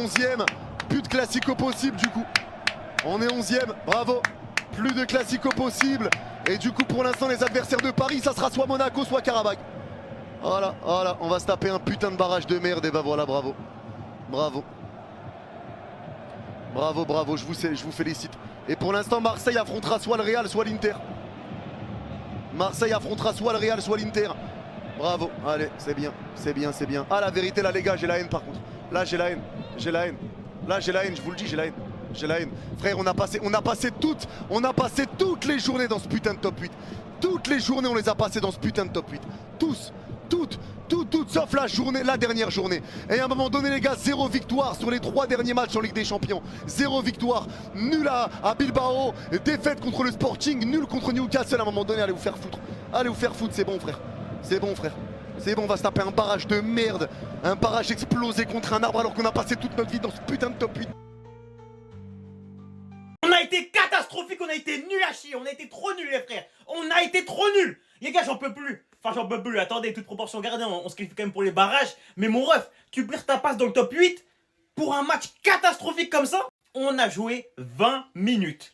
11e. Plus de classico possible du coup. On est 11e, bravo. Plus de classico possible. Et du coup pour l'instant les adversaires de Paris, ça sera soit Monaco, soit Karabakh. Voilà, voilà, on va se taper un putain de barrage de merde. Et bah voilà, bravo. Bravo. Bravo, bravo, je vous félicite. Et pour l'instant Marseille affrontera soit le Real, soit l'Inter. Marseille affrontera soit le Real, soit l'Inter. Bravo, allez, c'est bien, c'est bien, c'est bien. Ah la vérité là les gars, j'ai la haine par contre. Là j'ai la haine, j'ai la haine. Là j'ai la haine, je vous le dis, j'ai la haine. J'ai la haine. Frère, on a passé toutes les journées dans ce putain de top 8. Toutes les journées, on les a passées dans ce putain de top 8. Tous, toutes, sauf la dernière journée. Et à un moment donné, les gars, 0 victoire sur les 3 derniers matchs en Ligue des Champions. 0 victoire, nul à Bilbao, défaite contre le Sporting, nul contre Newcastle. À un moment donné, allez vous faire foutre. Allez vous faire foutre, c'est bon, frère. C'est bon, frère. C'est bon, on va se taper un barrage de merde. Un barrage explosé contre un arbre alors qu'on a passé toute notre vie dans ce putain de top 8. On a été catastrophique, on a été nul à chier, on a été trop nuls les frères. On a été trop nuls. Les gars, j'en peux plus. Enfin, j'en peux plus. Attendez, toute proportion gardée, on se qualifie quand même pour les barrages. Mais mon ref, tu perds ta passe dans le top 8 pour un match catastrophique comme ça. On a joué 20 minutes.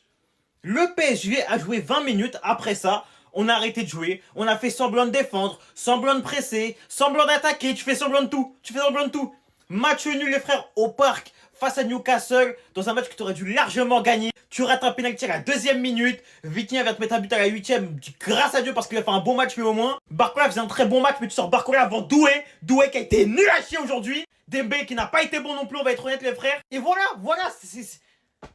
Le PSG a joué 20 minutes. Après ça, on a arrêté de jouer. On a fait semblant de défendre, semblant de presser, semblant d'attaquer. Tu fais semblant de tout. Tu fais semblant de tout. Match nul les frères au parc face à Newcastle. Dans un match que tu aurais dû largement gagner. Tu rates un pénalty à la 2e minute. Vitinha vient te mettre un but à la 8e. Grâce à Dieu parce qu'il a fait un bon match mais au moins. Barcola faisait un très bon match mais tu sors Barcola avant Doué. Doué qui a été nul à chier aujourd'hui. Dembélé qui n'a pas été bon non plus, on va être honnête les frères. Et voilà, c'est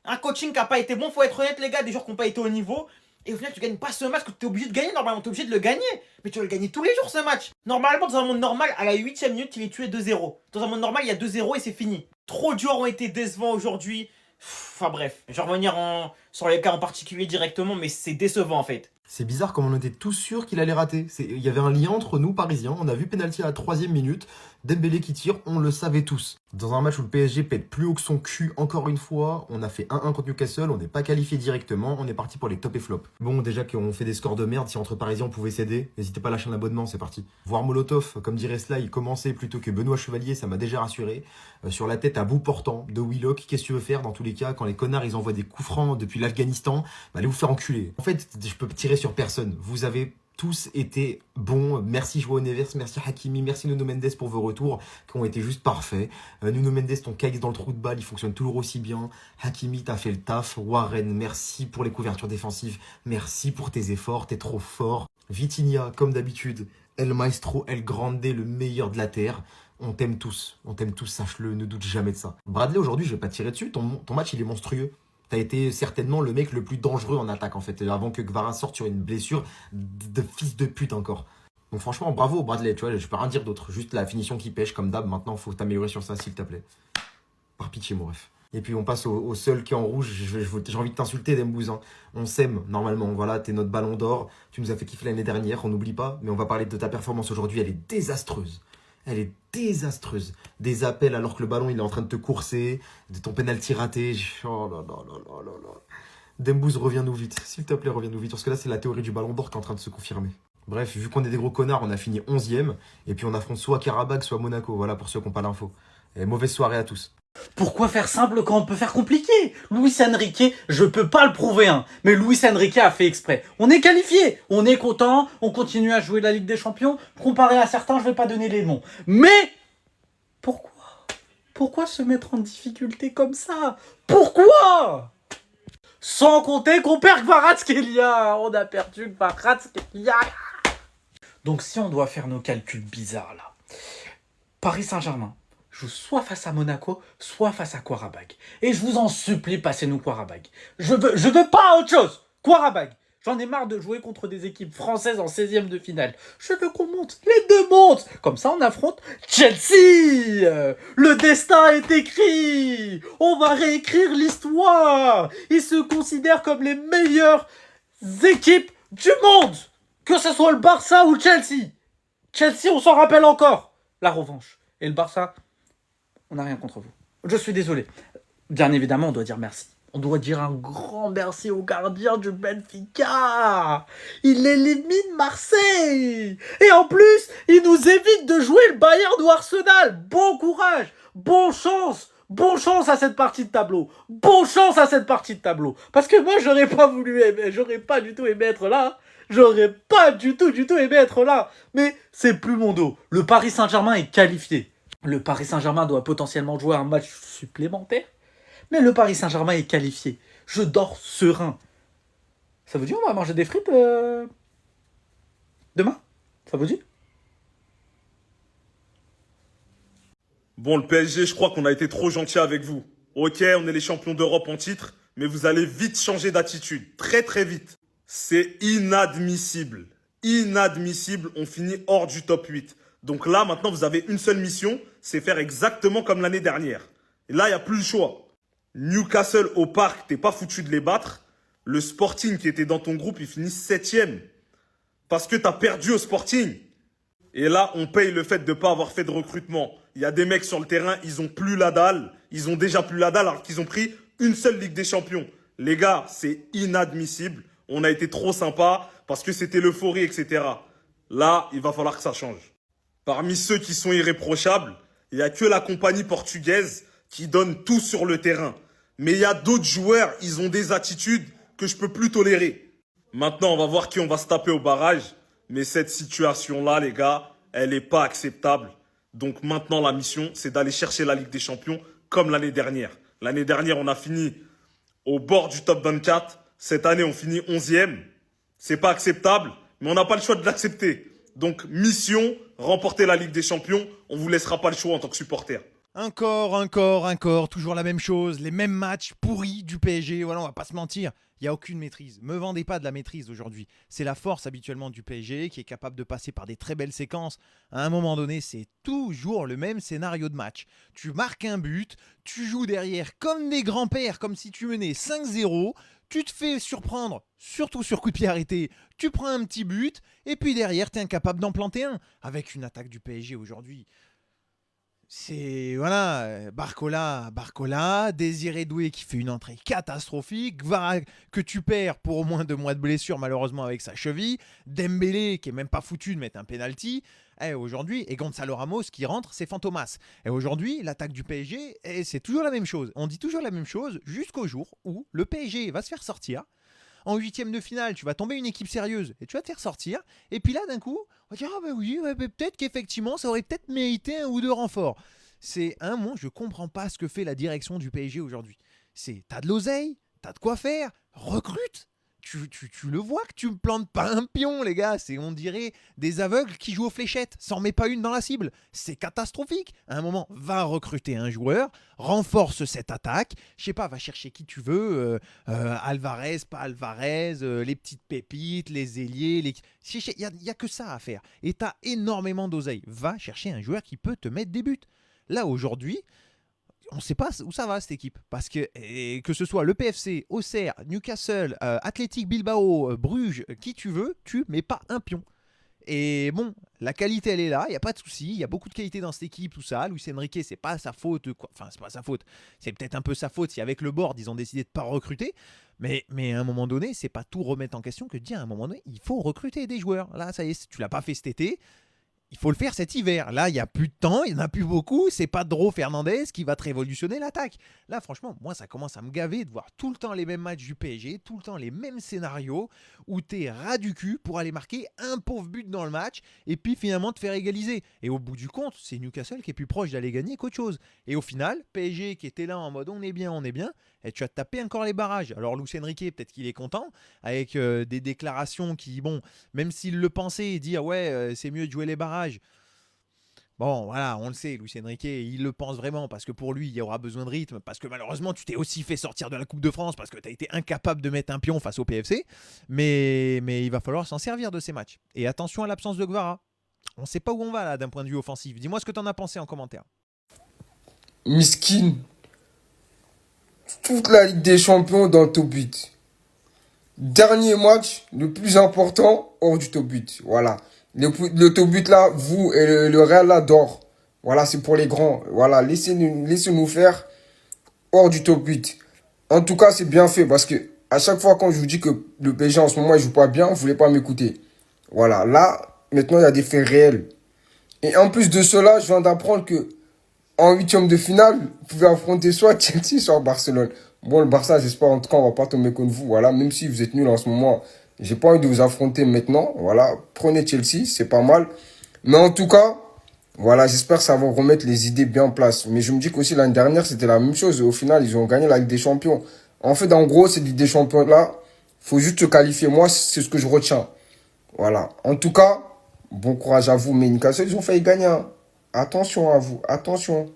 un coaching qui n'a pas été bon, faut être honnête les gars, des joueurs qui n'ont pas été au niveau. Et au final tu gagnes pas ce match que tu es obligé de gagner, normalement tu es obligé de le gagner. Mais tu vas le gagner tous les jours ce match. Normalement dans un monde normal, à la 8e minute il est tué 2-0. Dans un monde normal il y a 2-0 et c'est fini. Trop de joueurs ont été décevants aujourd'hui. Enfin bref, je vais revenir sur les cas en particulier directement, mais c'est décevant en fait. C'est bizarre comme on était tous sûrs qu'il allait rater. Il y avait un lien entre nous, Parisiens. On a vu penalty à la 3e minute. Dembélé qui tire, on le savait tous. Dans un match où le PSG pète plus haut que son cul, encore une fois, on a fait 1-1 contre Newcastle, on n'est pas qualifié directement, on est parti pour les top et flop. Bon, déjà qu'on fait des scores de merde, si entre Parisiens on pouvait s'aider, n'hésitez pas à lâcher un abonnement, c'est parti. Voir Molotov, comme dirait Sly, commencer plutôt que Benoît Chevalier, ça m'a déjà rassuré. Sur la tête à bout portant de Willock, qu'est-ce que tu veux faire dans tous les cas, quand les connards ils envoient des coups francs depuis l'Afghanistan, bah allez vous faire enculer. En fait, je peux tirer sur personne, vous avez tous été bons. Merci Joao Neves, merci Hakimi, merci Nuno Mendes pour vos retours qui ont été juste parfaits. Nuno Mendes, ton cake dans le trou de balle, il fonctionne toujours aussi bien. Hakimi, t'as fait le taf. Warren, merci pour les couvertures défensives. Merci pour tes efforts, t'es trop fort. Vitinha, comme d'habitude, El Maestro, El Grande, le meilleur de la terre. On t'aime tous, sache-le, ne doute jamais de ça. Bradley, aujourd'hui, je vais pas tirer dessus, ton match il est monstrueux. T'as été certainement le mec le plus dangereux en attaque en fait, avant que Gvara sorte sur une blessure de fils de pute encore. Donc franchement, bravo Bradley, tu vois, je peux rien dire d'autre. Juste la finition qui pêche comme d'hab, maintenant faut t'améliorer sur ça s'il te plaît. Par pitié mon ref. Et puis on passe au seul qui est en rouge, j'ai envie de t'insulter Dembouz. Hein. On s'aime normalement, voilà, t'es notre ballon d'or, tu nous as fait kiffer l'année dernière, on n'oublie pas, mais on va parler de ta performance aujourd'hui, elle est désastreuse. Elle est désastreuse. Des appels alors que le ballon il est en train de te courser, de ton penalty raté. Oh là là là là là là. Dembouz, reviens-nous vite. S'il te plaît, reviens-nous vite. Parce que là, c'est la théorie du ballon d'or qui est en train de se confirmer. Bref, vu qu'on est des gros connards, on a fini 11e. Et puis on affronte soit Karabakh, soit Monaco. Voilà pour ceux qui n'ont pas l'info. Et mauvaise soirée à tous. Pourquoi faire simple quand on peut faire compliqué? Luis Enrique, je peux pas le prouver, hein, mais Luis Enrique a fait exprès. On est qualifié, on est content, on continue à jouer la Ligue des Champions. Comparé à certains, je vais pas donner les noms. Mais pourquoi se mettre en difficulté comme ça? Pourquoi? Sans compter qu'on perd Kvaratskhelia. On a perdu Kvaratskhelia. Donc si on doit faire nos calculs bizarres là, Paris Saint-Germain joue soit face à Monaco, soit face à Karabakh. Et je vous en supplie, passez-nous Karabakh. Je veux pas autre chose. Karabakh. J'en ai marre de jouer contre des équipes françaises en 16e de finale. Je veux qu'on monte. Les deux montent. Comme ça, on affronte Chelsea. Le destin est écrit. On va réécrire l'histoire. Ils se considèrent comme les meilleures équipes du monde. Que ce soit le Barça ou Chelsea. Chelsea, on s'en rappelle encore. La revanche. Et le Barça, on n'a rien contre vous. Je suis désolé. Bien évidemment, on doit dire merci. On doit dire un grand merci au gardien du Benfica. Il élimine Marseille. Et en plus, il nous évite de jouer le Bayern ou Arsenal. Bon courage, bonne chance, Bon chance à cette partie de tableau. Bon chance à cette partie de tableau. Parce que moi, j'aurais pas du tout aimé être là. J'aurais pas du tout aimé être là. Mais c'est plus mon dos. Le Paris Saint-Germain est qualifié. Le Paris Saint-Germain doit potentiellement jouer un match supplémentaire. Mais le Paris Saint-Germain est qualifié. Je dors serein. Ça vous dit, on va manger des frites demain? Ça vous dit? Bon, le PSG, je crois qu'on a été trop gentil avec vous. Ok, on est les champions d'Europe en titre, mais vous allez vite changer d'attitude. Très très vite. C'est inadmissible. Inadmissible, on finit hors du top 8. Donc là, maintenant, vous avez une seule mission, c'est faire exactement comme l'année dernière. Et là, il n'y a plus le choix. Newcastle au parc, t'es pas foutu de les battre. Le Sporting qui était dans ton groupe, il finit 7e. Parce que t'as perdu au Sporting. Et là, on paye le fait de ne pas avoir fait de recrutement. Il y a des mecs sur le terrain, ils ont plus la dalle. Ils ont déjà plus la dalle alors qu'ils ont pris une seule Ligue des Champions. Les gars, c'est inadmissible. On a été trop sympa parce que c'était l'euphorie, etc. Là, il va falloir que ça change. Parmi ceux qui sont irréprochables, il n'y a que la compagnie portugaise qui donne tout sur le terrain. Mais il y a d'autres joueurs, ils ont des attitudes que je peux plus tolérer. Maintenant, on va voir qui on va se taper au barrage. Mais cette situation-là, les gars, elle n'est pas acceptable. Donc maintenant, la mission, c'est d'aller chercher la Ligue des Champions comme l'année dernière. L'année dernière, on a fini au bord du top 24. Cette année, on finit 11e. C'est pas acceptable, mais on n'a pas le choix de l'accepter. Donc, mission, remporter la Ligue des Champions. On vous laissera pas le choix en tant que supporter. Encore, toujours la même chose, les mêmes matchs pourris du PSG, voilà, on va pas se mentir, il n'y a aucune maîtrise. Me vendez pas de la maîtrise aujourd'hui. C'est la force habituellement du PSG qui est capable de passer par des très belles séquences. À un moment donné, c'est toujours le même scénario de match. Tu marques un but, tu joues derrière comme des grands-pères, comme si tu menais 5-0, tu te fais surprendre, surtout sur coup de pied arrêté, tu prends un petit but, et puis derrière, tu es incapable d'en planter un. Avec une attaque du PSG aujourd'hui. C'est, voilà, Barcola, Désiré Doué qui fait une entrée catastrophique, Gvara que tu perds pour au moins 2 mois de blessure malheureusement avec sa cheville, Dembélé qui est même pas foutu de mettre un penalty, aujourd'hui, et Gonzalo Ramos qui rentre, c'est Fantomas. Et aujourd'hui, l'attaque du PSG, c'est toujours la même chose. On dit toujours la même chose jusqu'au jour où le PSG va se faire sortir. En 8e de finale, tu vas tomber une équipe sérieuse et tu vas te faire sortir. Et puis là, d'un coup, on va dire ah bah oui, peut-être qu'effectivement, ça aurait peut-être mérité 1 ou 2 renforts. C'est un moment, je comprends pas ce que fait la direction du PSG aujourd'hui. C'est t'as de l'oseille, t'as de quoi faire, recrute. Tu le vois que tu me plantes pas un pion, les gars. On dirait des aveugles qui jouent aux fléchettes. S'en met pas une dans la cible. C'est catastrophique. À un moment, va recruter un joueur, renforce cette attaque. Je sais pas, va chercher qui tu veux. Alvarez, pas Alvarez, les petites pépites, les ailiers. Il y a que ça à faire. Et tu as énormément d'oseille. Va chercher un joueur qui peut te mettre des buts. Là, aujourd'hui, on ne sait pas où ça va cette équipe parce que ce soit le PFC, Auxerre, Newcastle, Athletic Bilbao, Bruges, qui tu veux, tu mets pas un pion. Et bon, la qualité elle est là, il y a pas de souci, il y a beaucoup de qualité dans cette équipe, tout ça. Luis Enrique, c'est pas sa faute, quoi. Enfin c'est pas sa faute, c'est peut-être un peu sa faute si avec le board ils ont décidé de pas recruter. Mais à un moment donné, c'est pas tout remettre en question que de dire à un moment donné, il faut recruter des joueurs. Là, ça y est, tu l'as pas fait cet été. Il faut le faire cet hiver. Là, il n'y a plus de temps, il n'y en a plus beaucoup. C'est pas Dro Fernandez qui va te révolutionner l'attaque. Là, franchement, moi, ça commence à me gaver de voir tout le temps les mêmes matchs du PSG, tout le temps les mêmes scénarios où t'es ras du cul pour aller marquer un pauvre but dans le match et puis finalement te faire égaliser. Et au bout du compte, c'est Newcastle qui est plus proche d'aller gagner qu'autre chose. Et au final, PSG qui était là en mode on est bien, et tu as tapé encore les barrages. Alors, Luis Enrique, peut-être qu'il est content avec des déclarations qui, bon, même s'il le pensait, dire ouais, c'est mieux de jouer les barrages. Bon, voilà, on le sait, Luis Enrique, il le pense vraiment parce que pour lui, il y aura besoin de rythme, parce que malheureusement, tu t'es aussi fait sortir de la Coupe de France parce que tu as été incapable de mettre un pion face au PFC. Mais il va falloir s'en servir de ces matchs. Et attention à l'absence de Gvara. On ne sait pas où on va là d'un point de vue offensif. Dis-moi ce que tu en as pensé en commentaire. Miskin. Toute la Ligue des Champions dans le top 8. Dernier match, le plus important, hors du top 8. Voilà. Le top 8 là, vous et le Real là dort. Voilà, c'est pour les grands. Voilà, laissez-nous faire hors du top 8. En tout cas, c'est bien fait parce que à chaque fois quand je vous dis que le PSG en ce moment il joue pas bien, vous voulez pas m'écouter. Voilà, là, maintenant il y a des faits réels. Et en plus de cela, je viens d'apprendre que en huitième de finale, vous pouvez affronter soit Chelsea, soit Barcelone. Bon, le Barça, j'espère en tout cas, on va pas tomber contre vous. Voilà, même si vous êtes nuls en ce moment, j'ai pas envie de vous affronter maintenant. Voilà, prenez Chelsea, c'est pas mal. Mais en tout cas, voilà, j'espère que ça va remettre les idées bien en place. Mais je me dis qu'aussi l'année dernière, c'était la même chose. Et au final, ils ont gagné la Ligue des Champions. En fait, en gros, cette Ligue des Champions-là, faut juste se qualifier. Moi, c'est ce que je retiens. Voilà. En tout cas, bon courage à vous. Mais Newcastle, ils ont failli gagner. Hein. Attention à vous. Attention.